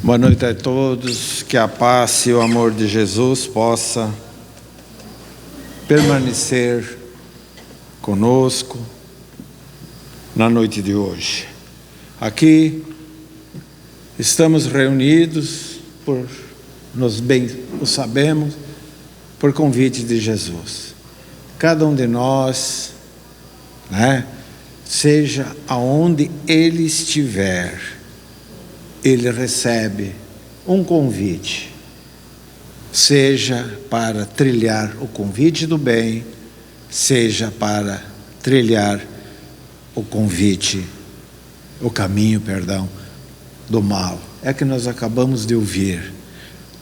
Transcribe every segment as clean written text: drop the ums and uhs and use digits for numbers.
Boa noite a todos, que a paz e o amor de Jesus possa permanecer conosco na noite de hoje. Aqui estamos reunidos, nós bem o sabemos, por convite de Jesus. Cada um de nós, seja aonde Ele estiver, Ele recebe um convite, seja para trilhar o convite do bem, seja para trilhar o caminho do mal. É que nós acabamos de ouvir.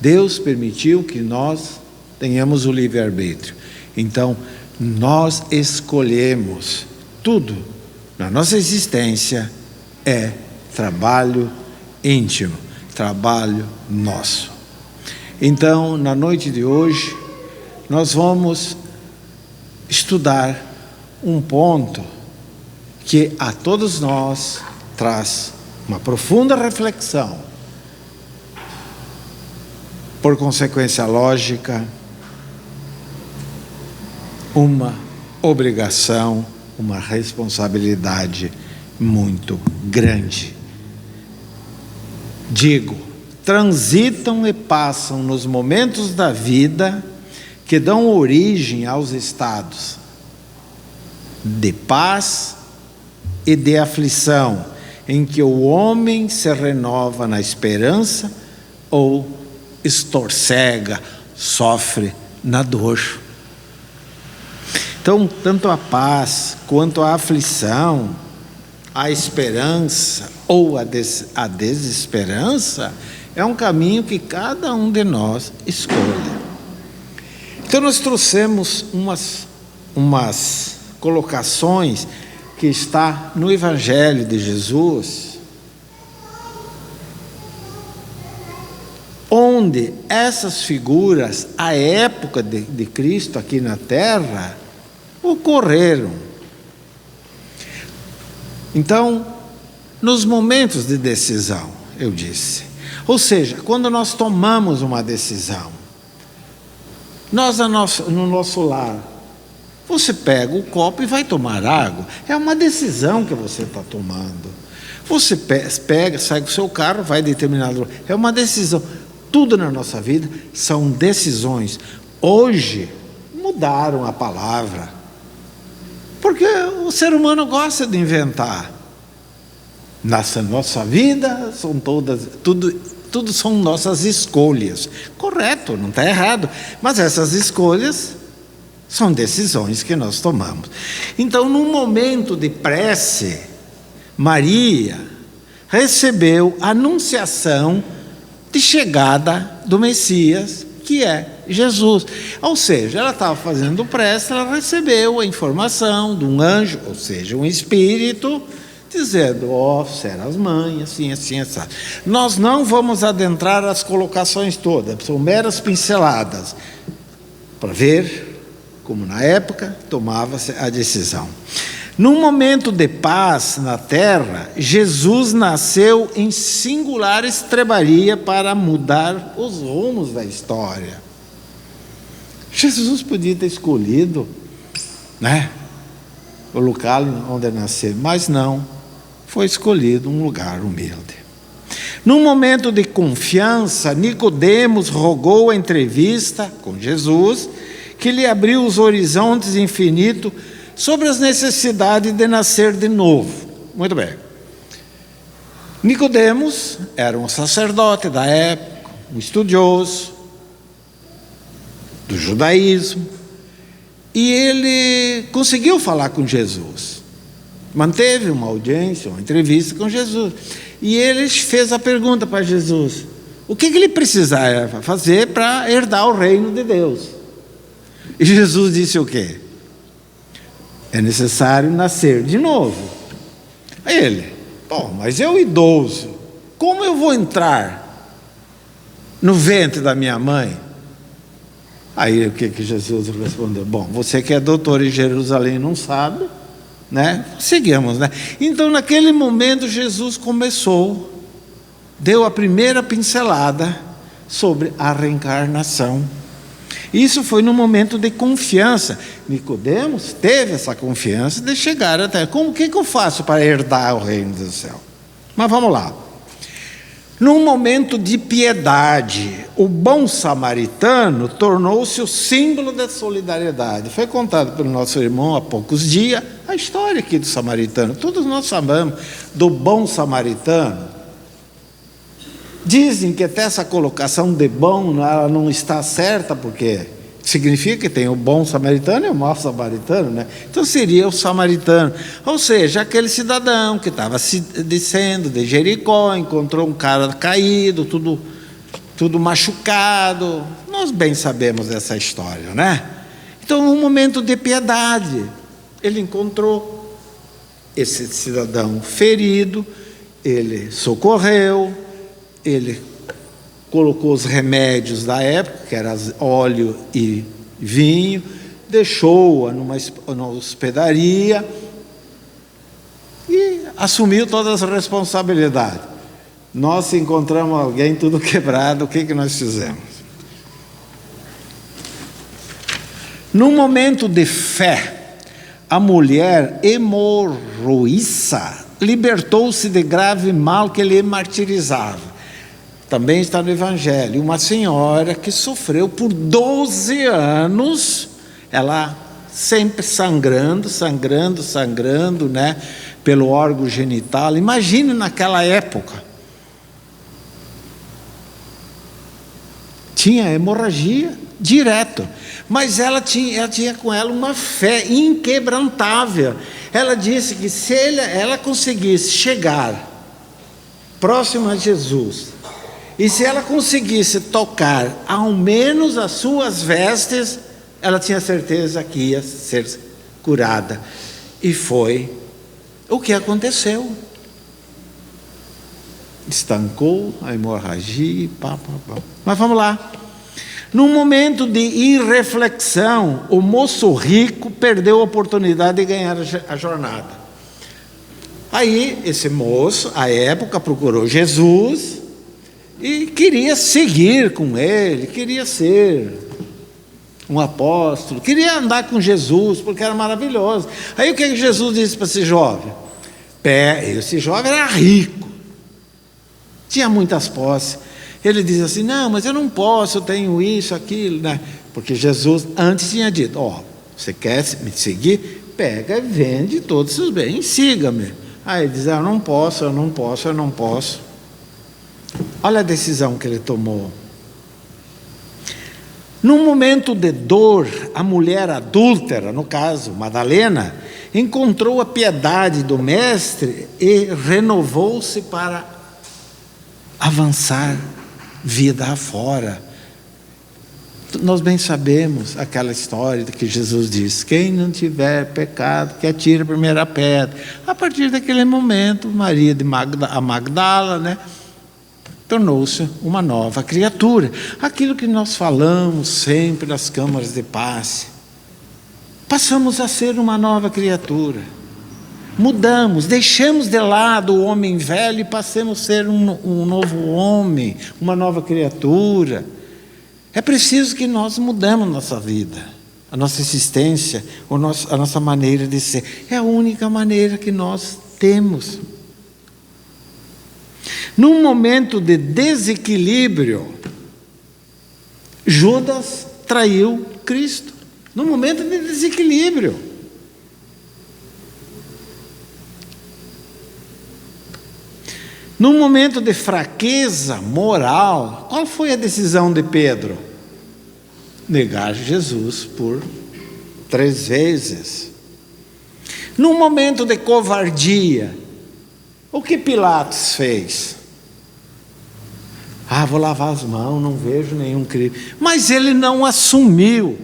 Deus permitiu que nós tenhamos o livre-arbítrio. Então, nós escolhemos tudo na nossa existência é trabalho íntimo, trabalho nosso. Então, na noite de hoje, nós vamos estudar um ponto que a todos nós traz uma profunda reflexão, por consequência lógica, uma obrigação, uma responsabilidade muito grande. Digo, transitam e passam nos momentos da vida que dão origem aos estados de paz e de aflição, em que o homem se renova na esperança ou estorcega, sofre na dor. Então, tanto a paz quanto a aflição, a esperança ou a desesperança é um caminho que cada um de nós escolhe. Então nós trouxemos umas colocações que está no Evangelho de Jesus, onde essas figuras, à época de Cristo aqui na terra, ocorreram. Então, nos momentos de decisão, eu disse, ou seja, quando nós tomamos uma decisão, nós no nosso lar, você pega o copo e vai tomar água, é uma decisão que você está tomando. Você pega, sai com o seu carro, vai a determinado lugar, é uma decisão. Tudo na nossa vida são decisões. Hoje, mudaram a palavra, porque o ser humano gosta de inventar. Nessa nossa vida, tudo são nossas escolhas. Correto, não está errado. Mas essas escolhas são decisões que nós tomamos. Então, num momento de prece, Maria recebeu a anunciação de chegada do Messias, que é Jesus. Ou seja, ela estava fazendo prece, ela recebeu a informação de um anjo, ou seja, um espírito, dizendo, serás mãe, assim. Nós não vamos adentrar as colocações todas, são meras pinceladas, para ver como na época tomava-se a decisão. Num momento de paz na terra, Jesus nasceu em singular estrebaria para mudar os rumos da história. Jesus podia ter escolhido, o local onde nascer, mas não, foi escolhido um lugar humilde. Num momento de confiança, Nicodemos rogou a entrevista com Jesus, que lhe abriu os horizontes infinitos sobre as necessidades de nascer de novo. Muito bem. Nicodemos era um sacerdote da época, um estudioso do judaísmo, e ele conseguiu falar com Jesus. Manteve uma audiência, uma entrevista com Jesus. E ele fez a pergunta para Jesus: o que ele precisava fazer para herdar o reino de Deus? E Jesus disse o quê? É necessário nascer de novo. Aí ele, mas eu idoso, como eu vou entrar no ventre da minha mãe? Aí o que Jesus respondeu? Você que é doutor em Jerusalém não sabe, Seguimos, Então naquele momento Jesus começou deu a primeira pincelada sobre a reencarnação. Isso foi num momento de confiança. Nicodemos teve essa confiança de chegar até. O que eu faço para herdar o reino do céu? Mas vamos lá. Num momento de piedade, o bom samaritano tornou-se o símbolo da solidariedade. Foi contado pelo nosso irmão há poucos dias a história aqui do samaritano. Todos nós sabemos do bom samaritano. Dizem que até essa colocação de bom, ela não está certa, porque significa que tem o bom samaritano e o mau samaritano, né? Então seria o samaritano, ou seja, aquele cidadão que estava descendo de Jericó, encontrou um cara caído, tudo machucado. Nós bem sabemos dessa história, né? Então, num momento de piedade, ele encontrou esse cidadão ferido, ele socorreu, ele colocou os remédios da época, que era óleo e vinho, deixou-a numa hospedaria e assumiu todas as responsabilidades. Nós, se encontramos alguém tudo quebrado, o que nós fizemos? Num momento de fé, a mulher hemorroíça libertou-se de grave mal que lhe martirizava. Também está no Evangelho, uma senhora que sofreu por 12 anos, ela sempre sangrando, né, pelo órgão genital. Imagine naquela época. Tinha hemorragia direto, mas ela tinha com ela uma fé inquebrantável. Ela disse que se ela conseguisse chegar próximo a Jesus, e se ela conseguisse tocar ao menos as suas vestes, ela tinha certeza que ia ser curada. E foi o que aconteceu. Estancou a hemorragia, Mas vamos lá. Num momento de irreflexão, o moço rico perdeu a oportunidade de ganhar a jornada. Aí, esse moço, à época, procurou Jesus e queria seguir com ele, queria ser um apóstolo, queria andar com Jesus, porque era maravilhoso. Aí o que Jesus disse para esse jovem? Esse jovem era rico, tinha muitas posses. Ele diz assim: não, mas eu não posso, eu tenho isso, aquilo, né? Porque Jesus antes tinha dito: você quer me seguir? Pega e vende todos os seus bens, siga-me. Aí ele diz: eu não posso. Olha a decisão que ele tomou. Num momento de dor, a mulher adúltera, no caso, Madalena, encontrou a piedade do Mestre e renovou-se para avançar vida afora. Nós bem sabemos aquela história que Jesus diz: quem não tiver pecado, que atire a primeira pedra. A partir daquele momento, Maria a Magdala, né, tornou-se uma nova criatura. Aquilo que nós falamos sempre nas câmaras de passe, passamos a ser uma nova criatura. Mudamos, deixamos de lado o homem velho e passamos a ser um novo homem, uma nova criatura. É preciso que nós mudemos nossa vida, a nossa existência, a nossa maneira de ser. É a única maneira que nós temos. Num momento de desequilíbrio, Judas traiu Cristo. Num momento de desequilíbrio. Num momento de fraqueza moral, qual foi a decisão de Pedro? Negar Jesus por 3 vezes. Num momento de covardia, o que Pilatos fez? Vou lavar as mãos, não vejo nenhum crime. Mas ele não assumiu.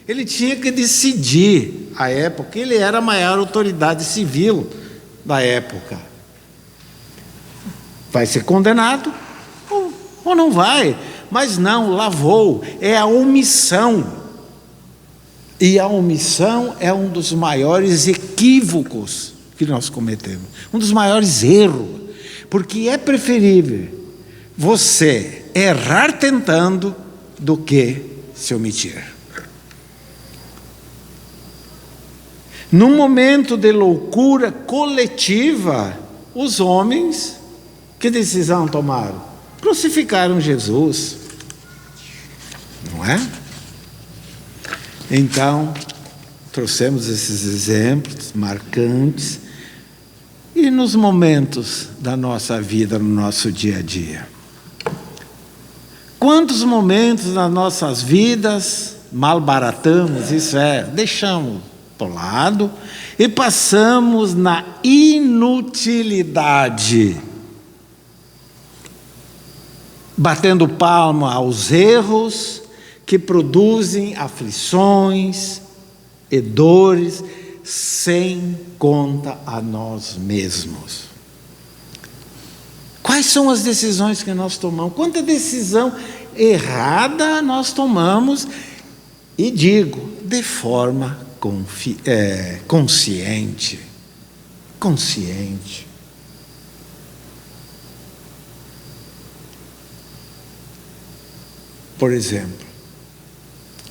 Ele tinha que decidir. À época, ele era a maior autoridade civil da época. Vai ser condenado ou não vai? Mas não, lavou. É a omissão. E a omissão é um dos maiores equívocos que nós cometemos. Um dos maiores erros. Porque é preferível você errar tentando do que se omitir. Num momento de loucura coletiva, os homens, que decisão tomaram? Crucificaram Jesus, não é? Então, trouxemos esses exemplos marcantes, e nos momentos da nossa vida, no nosso dia a dia. Quantos momentos nas nossas vidas malbaratamos, isso é, deixamos para o lado e passamos na inutilidade, batendo palma aos erros que produzem aflições e dores sem conta a nós mesmos. Quais são as decisões que nós tomamos? Quanta decisão errada nós tomamos, e digo, de forma consciente. Por exemplo,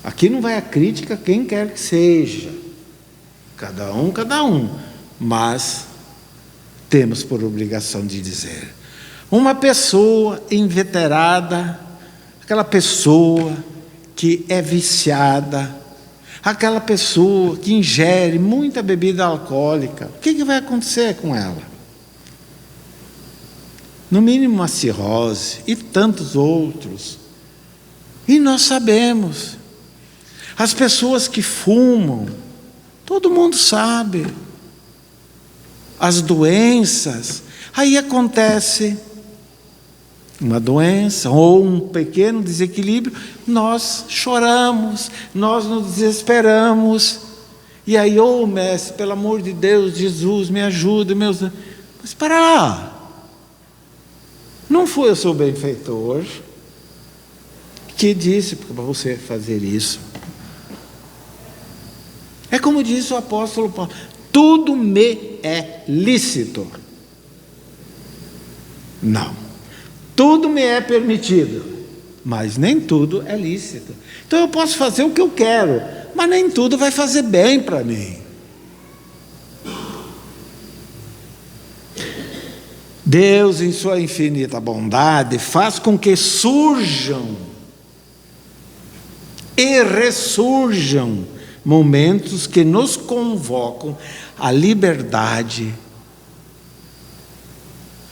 aqui não vai a crítica a quem quer que seja, cada um, mas temos por obrigação de dizer, uma pessoa inveterada, aquela pessoa que é viciada, aquela pessoa que ingere muita bebida alcoólica, o que vai acontecer com ela? No mínimo uma cirrose e tantos outros. E nós sabemos, as pessoas que fumam, todo mundo sabe, as doenças, aí acontece uma doença ou um pequeno desequilíbrio, nós choramos, nós nos desesperamos, e aí, mestre, pelo amor de Deus, Jesus, me ajuda, mas para lá, não foi o seu benfeitor que disse para você fazer isso. É como disse o apóstolo Paulo, tudo me é lícito. Não, tudo me é permitido, mas nem tudo é lícito. Então eu posso fazer o que eu quero, mas nem tudo vai fazer bem para mim. Deus, em sua infinita bondade, faz com que surjam e ressurjam momentos que nos convocam à liberdade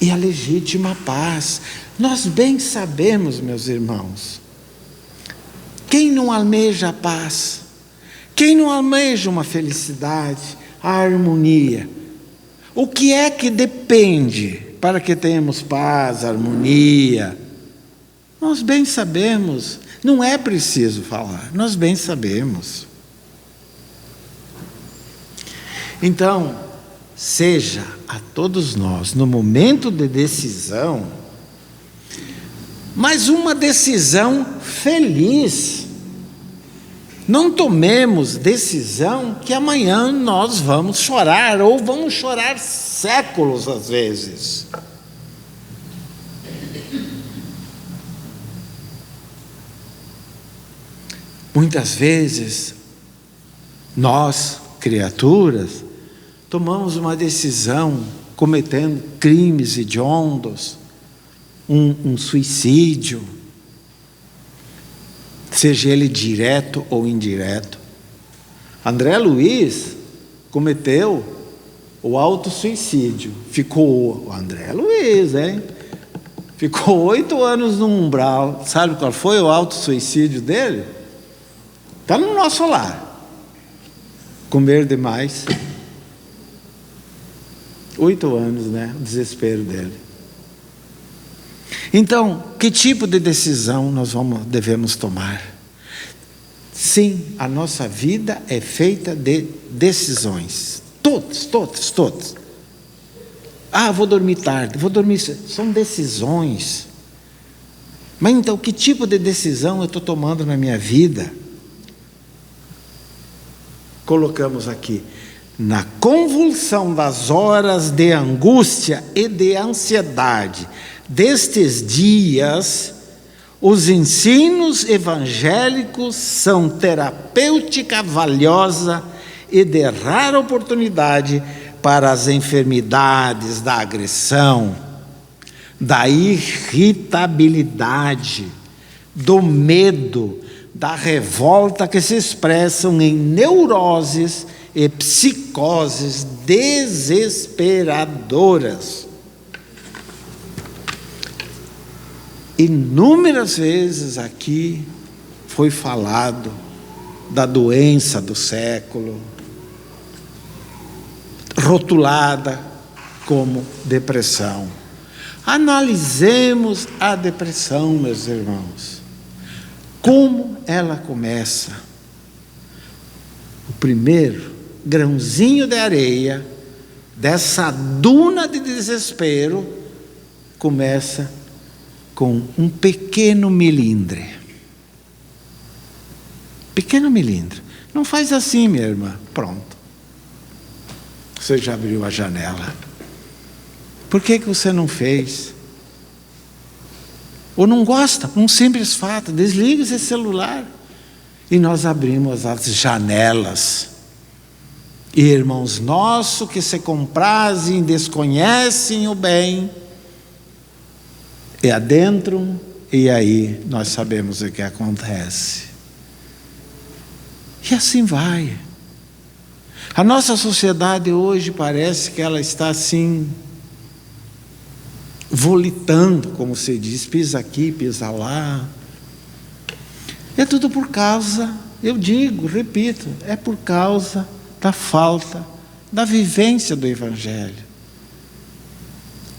e à legítima paz. Nós bem sabemos, meus irmãos, quem não almeja a paz, quem não almeja uma felicidade, a harmonia, o que é que depende para que tenhamos paz, harmonia? Nós bem sabemos, não é preciso falar, nós bem sabemos. Então, seja a todos nós, no momento de decisão, mas uma decisão feliz. Não tomemos decisão que amanhã nós vamos chorar, ou vamos chorar séculos às vezes. Muitas vezes, nós, criaturas, tomamos uma decisão cometendo crimes hediondos, um suicídio, seja ele direto ou indireto. André Luiz cometeu o autossuicídio. Ficou, André Luiz, hein? Ficou 8 anos no umbral. Sabe qual foi o autossuicídio dele? Está no nosso lar. Comer demais. 8 anos, né? O desespero dele. Então, que tipo de decisão nós devemos tomar? Sim, a nossa vida é feita de decisões. Todos. Vou dormir tarde, vou dormir. São decisões. Mas então, que tipo de decisão eu estou tomando na minha vida? Colocamos aqui, na convulsão das horas de angústia e de ansiedade, destes dias, os ensinos evangélicos são terapêutica valiosa e de rara oportunidade para as enfermidades da agressão, da irritabilidade, do medo, da revolta, que se expressam em neuroses e psicoses desesperadoras. Inúmeras vezes aqui foi falado da doença do século, rotulada como depressão. Analisemos a depressão, meus irmãos. Como ela começa? O primeiro grãozinho de areia dessa duna de desespero começa com um pequeno melindre. Pequeno melindre. Não faz assim, minha irmã. Pronto. Você já abriu a janela. Por que você não fez? Ou não gosta? Um simples fato. Desliga esse celular. E nós abrimos as janelas. E irmãos nossos que se comprazem, desconhecem o bem, e adentram, e aí nós sabemos o que acontece. E assim vai. A nossa sociedade hoje parece que ela está assim, volitando, como se diz, pisa aqui, pisa lá. É tudo por causa, eu digo, repito, é por causa da falta da vivência do Evangelho.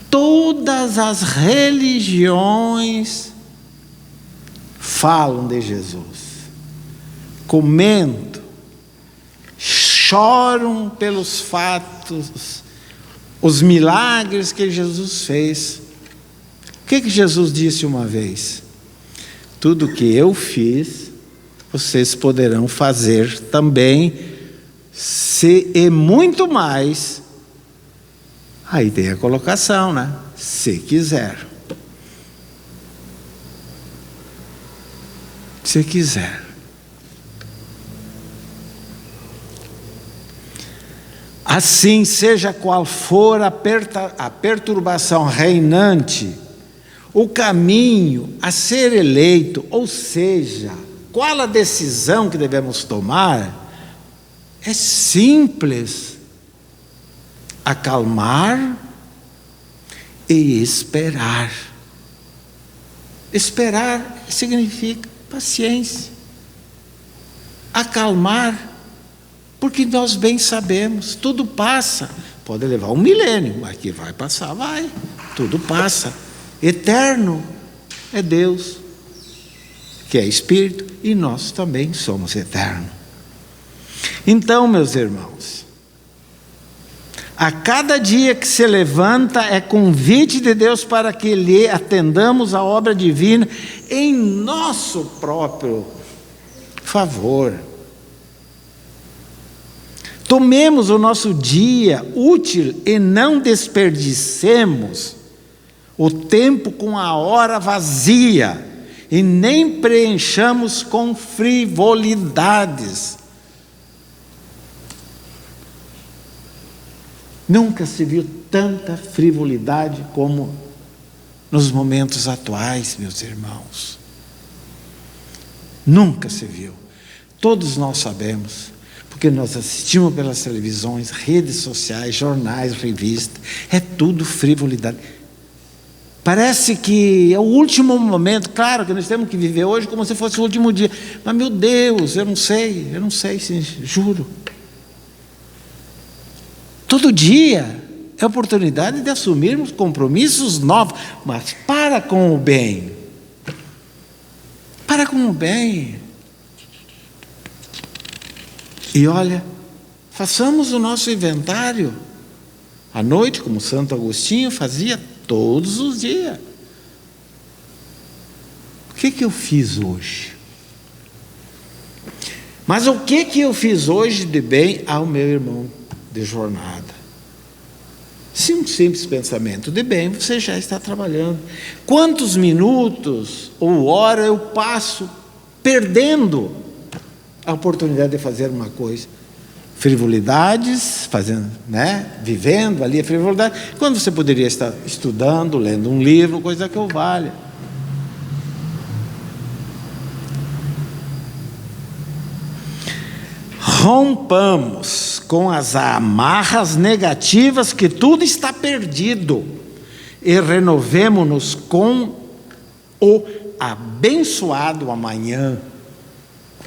Todas as religiões falam de Jesus, comentam, choram pelos fatos, os milagres que Jesus fez. O que Jesus disse uma vez? Tudo que eu fiz, vocês poderão fazer também, e muito mais. Aí tem a colocação, né? Se quiser. Se quiser. Assim, seja qual for a perturbação reinante, o caminho a ser eleito, ou seja, qual a decisão que devemos tomar, é simples: acalmar e esperar. Esperar significa paciência. Acalmar, porque nós bem sabemos, tudo passa. Pode levar 1 milênio, mas que vai passar, vai. Tudo passa. Eterno é Deus, que é Espírito, e nós também somos eternos. Então, meus irmãos, a cada dia que se levanta é convite de Deus para que lhe atendamos a obra divina em nosso próprio favor. Tomemos o nosso dia útil e não desperdicemos o tempo com a hora vazia e nem preenchamos com frivolidades. Nunca se viu tanta frivolidade como nos momentos atuais, meus irmãos. Nunca se viu. Todos nós sabemos, porque nós assistimos pelas televisões, redes sociais, jornais, revistas, é tudo frivolidade. Parece que é o último momento. Claro que nós temos que viver hoje como se fosse o último dia, mas meu Deus, eu não sei, sim, juro. Todo dia é oportunidade de assumirmos compromissos novos, mas para com o bem. Para com o bem. E olha, façamos o nosso inventário à noite, como Santo Agostinho fazia todos os dias. O que eu fiz hoje? Mas o que eu fiz hoje de bem ao meu irmão de jornada? Se um simples pensamento de bem, você já está trabalhando. Quantos minutos ou hora eu passo perdendo a oportunidade de fazer uma coisa? Frivolidades, fazendo, vivendo ali a frivolidade, quando você poderia estar estudando, lendo um livro, coisa que eu valha. Rompamos com as amarras negativas que tudo está perdido e renovemo-nos com o abençoado amanhã.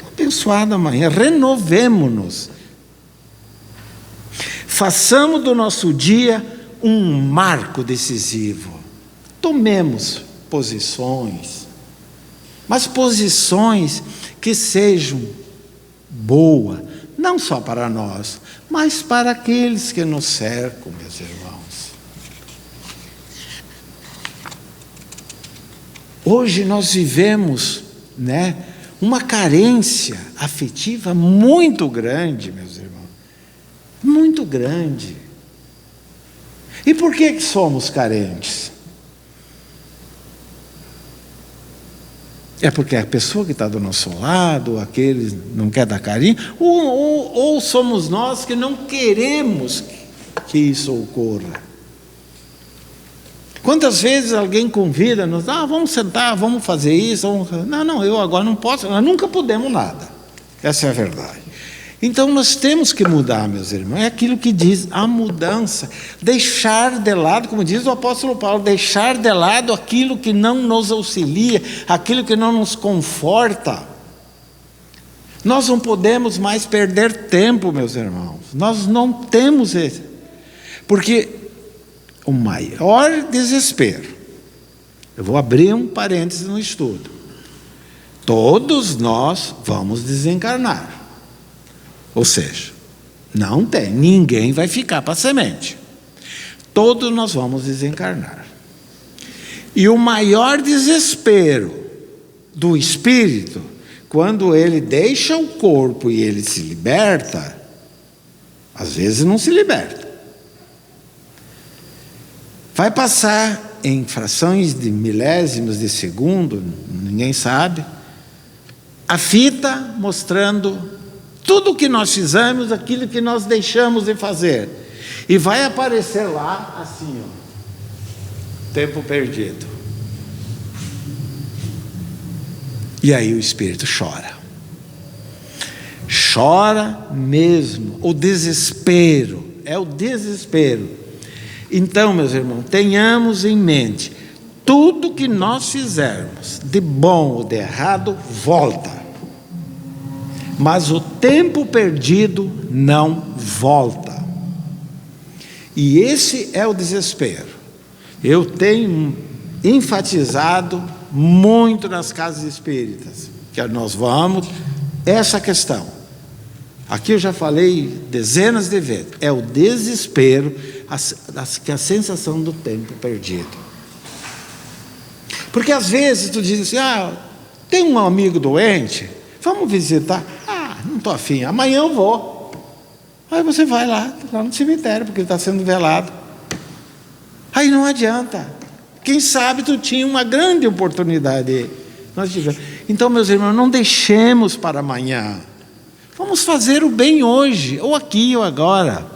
Abençoado amanhã, renovemo-nos. Façamos do nosso dia um marco decisivo. Tomemos posições, mas posições que sejam boas, não só para nós, mas para aqueles que nos cercam, meus irmãos. Hoje nós vivemos, uma carência afetiva muito grande, meus irmãos. Muito grande. E por que somos carentes? É porque a pessoa que está do nosso lado, aquele não quer dar carinho, ou somos nós que não queremos que isso ocorra. Quantas vezes alguém convida-nos, vamos sentar, vamos fazer isso, não, eu agora não posso, nós nunca podemos nada. Essa é a verdade. Então nós temos que mudar, meus irmãos, é aquilo que diz a mudança, deixar de lado, como diz o apóstolo Paulo, deixar de lado aquilo que não nos auxilia, aquilo que não nos conforta. Nós não podemos mais perder tempo, meus irmãos, nós não temos esse, porque o maior desespero, eu vou abrir um parênteses no estudo, todos nós vamos desencarnar. Ou seja, ninguém vai ficar para a semente. Todos nós vamos desencarnar. E o maior desespero do espírito, quando ele deixa o corpo e ele se liberta, às vezes não se liberta. Vai passar em frações de milésimos de segundo, ninguém sabe, a fita mostrando tudo o que nós fizemos, aquilo que nós deixamos de fazer. E vai aparecer lá assim, tempo perdido. E aí o espírito chora. Chora mesmo. O desespero. É o desespero. Então, meus irmãos, tenhamos em mente, tudo que nós fizermos, de bom ou de errado, volta. Mas o tempo perdido não volta. E esse é o desespero. Eu tenho enfatizado muito nas casas espíritas, que nós vamos, essa questão. Aqui eu já falei dezenas de vezes, é o desespero, que é a sensação do tempo perdido. Porque às vezes tu diz assim, tem um amigo doente, vamos visitar. Não estou afim, amanhã eu vou. Aí você vai lá no cemitério, porque ele está sendo velado. Aí não adianta. Quem sabe tu tinha uma grande oportunidade. Então, meus irmãos, não deixemos para amanhã. Vamos fazer o bem hoje, ou aqui ou agora.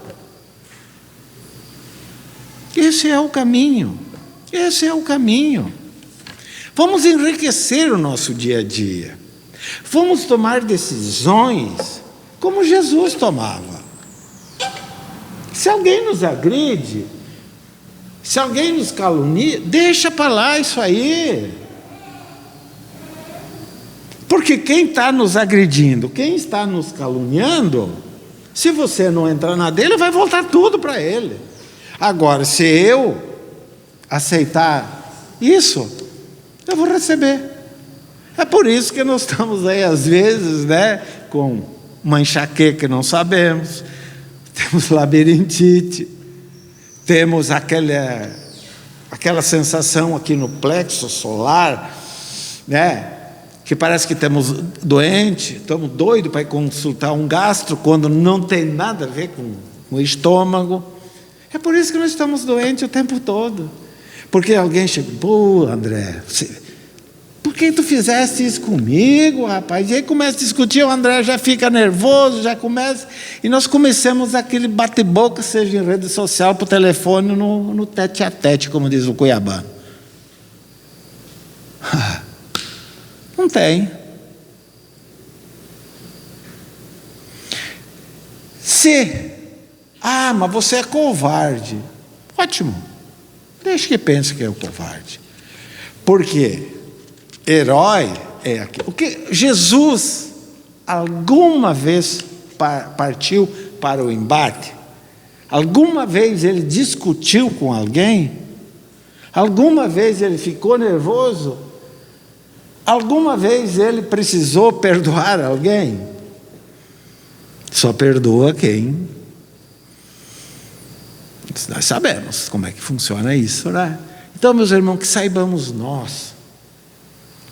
Esse é o caminho. Esse é o caminho. Vamos enriquecer o nosso dia a dia. Vamos tomar decisões como Jesus tomava. Se alguém nos agride, se alguém nos calunia, deixa para lá isso aí. Porque quem está nos agredindo, quem está nos caluniando, se você não entrar na dele, vai voltar tudo para ele. Agora, se eu aceitar isso, eu vou receber. É por isso que nós estamos aí, às vezes, com uma enxaqueca que não sabemos, temos labirintite, temos aquela sensação aqui no plexo solar, que parece que estamos doentes, estamos doidos para ir consultar um gastro, quando não tem nada a ver com o estômago. É por isso que nós estamos doentes o tempo todo. Porque alguém chega, pô, André, por que tu fizeste isso comigo, rapaz? E aí começa a discutir, o André já fica nervoso, já começa, e nós começamos aquele bate-boca, seja em rede social, por telefone, no tete-a-tete, como diz o cuiabano. Não tem. Mas você é covarde. Ótimo. Deixa que pense que é o covarde. Porque herói é aquilo. O que Jesus alguma vez partiu para o embate? Alguma vez ele discutiu com alguém? Alguma vez ele ficou nervoso? Alguma vez ele precisou perdoar alguém? Só perdoa quem... Nós sabemos como é que funciona isso, né? Então, meus irmãos, que saibamos nós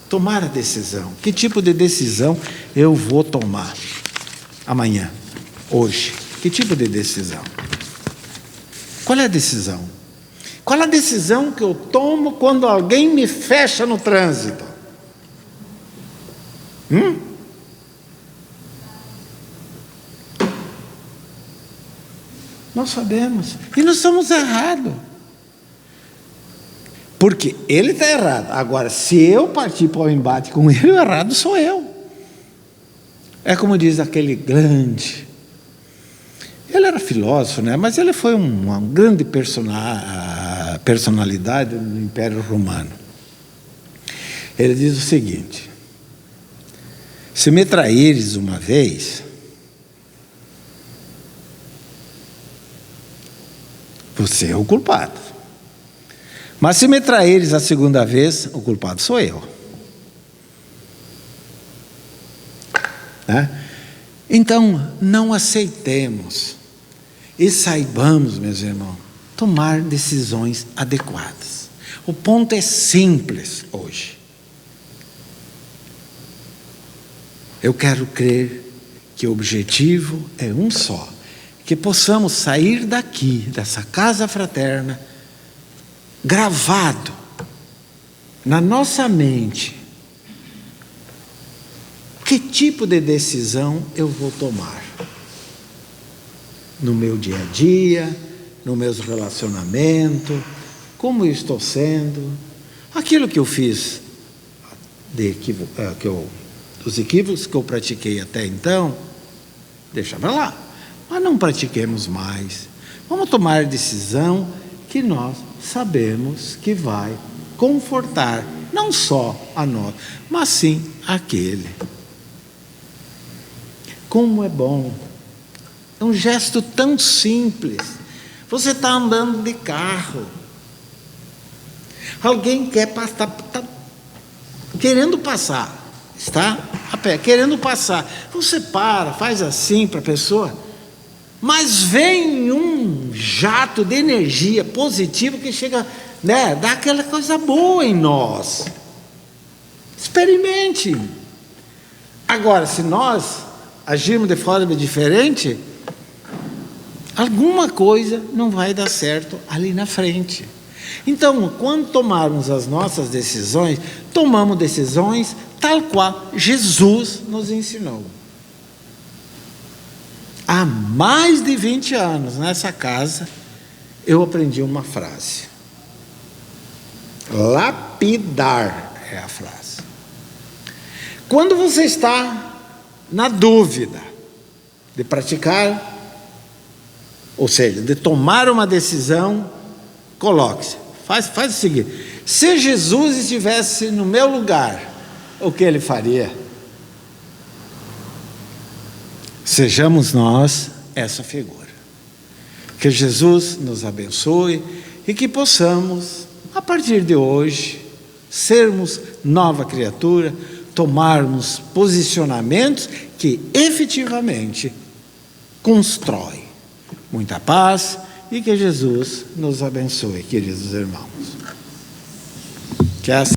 tomar a decisão. Que tipo de decisão eu vou tomar amanhã, hoje? Que tipo de decisão? Qual é a decisão? Qual é a decisão que eu tomo quando alguém me fecha no trânsito? Nós sabemos. E nós estamos errados. Porque ele está errado. Agora, se eu partir para o embate com ele, o errado sou eu. É como diz aquele grande... Ele era filósofo, né? Mas ele foi uma grande personalidade no Império Romano. Ele diz o seguinte: se me traíres uma vez, você é o culpado. Mas se me traíres a segunda vez, o culpado sou eu. Né? Então, não aceitemos e saibamos, meus irmãos, tomar decisões adequadas. O ponto é simples hoje. Eu quero crer que o objetivo é um só. Que possamos sair daqui, dessa casa fraterna, gravado na nossa mente, que tipo de decisão eu vou tomar no meu dia a dia, nos meus relacionamentos, como eu estou sendo, aquilo que eu fiz, dos equívocos que eu pratiquei até então, deixa para lá. Mas não pratiquemos mais. Vamos tomar a decisão que nós sabemos que vai confortar não só a nós, mas sim aquele. Como é bom. É um gesto tão simples. Você está andando de carro. Alguém quer passar, está querendo passar. Está a pé, querendo passar. Você para, faz assim para a pessoa. Mas vem um jato de energia positiva que chega, né, dá aquela coisa boa em nós. Experimente. Agora, se nós agirmos de forma diferente, alguma coisa não vai dar certo ali na frente. Então, quando tomarmos as nossas decisões, tomamos decisões tal qual Jesus nos ensinou. Há mais de 20 anos, nessa casa, eu aprendi uma frase. Lapidar é a frase. Quando você está na dúvida de praticar, ou seja, de tomar uma decisão, coloque-se. Faz o seguinte: se Jesus estivesse no meu lugar, o que ele faria? Sejamos nós essa figura. Que Jesus nos abençoe e que possamos, a partir de hoje, sermos nova criatura, tomarmos posicionamentos que efetivamente constroem. Muita paz e que Jesus nos abençoe, queridos irmãos. Que essa